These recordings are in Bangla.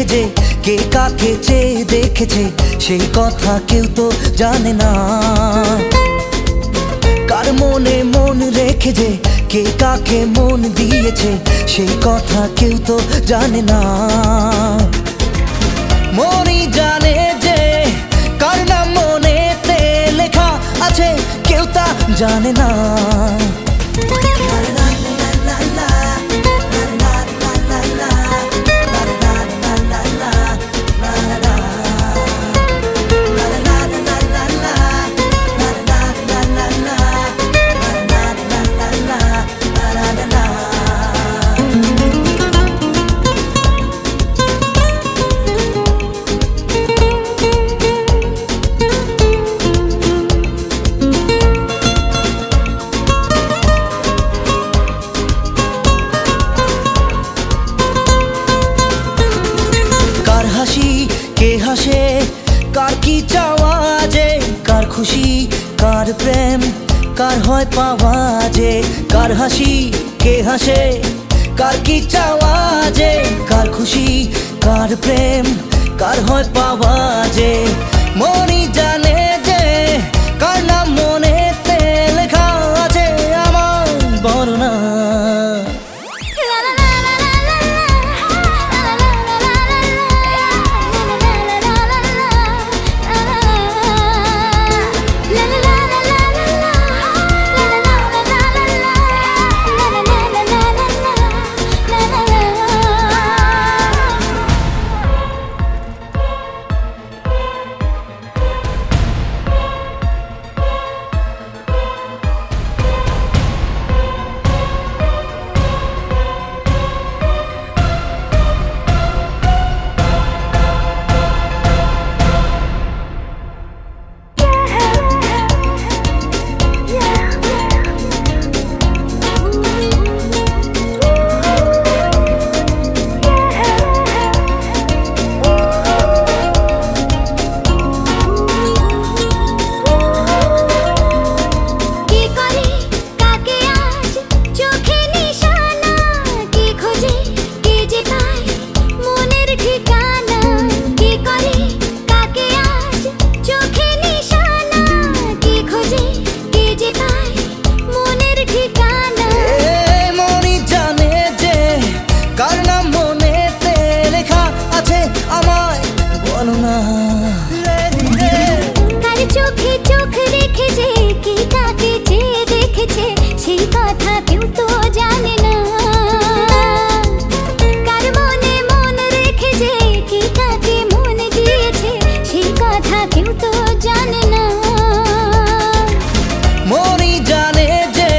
রেখে যে কে কাকে চেয়ে দেখেছে সেই কথা কেউ তো জানে না। কার মনে মন রেখে যে কে কাকে মন দিয়েছে সেই কথা কেউ তো জানে না। মনই জানে যে কার নাম মনেতে লেখা আছে কেউ তা জানে না। কে হাসে কার কি চাওয়া যে, কার খুশি কার প্রেম কার হয় পাওয়া যে। কার হাসি কে হাসে কার কি চাওয়া যে, কার খুশি কার প্রেম কার হয় পাওয়া যে। মনই জানে যে কার নাম মনেতে লেখা আছে আমার বর্ণনা। কার চোখে চোখ রেখে যে কে কাকে চেয়ে দেখেছে সেই কথা কেউ তো জানে না। কার মনে মন রেখে যে কে কাকে মন দিয়েছে সেই কথা কেউ তো জানে না। মনই জানে যে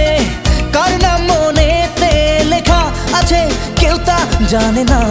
কার নাম মনেতে লেখা আছে কেউ তা জানে না।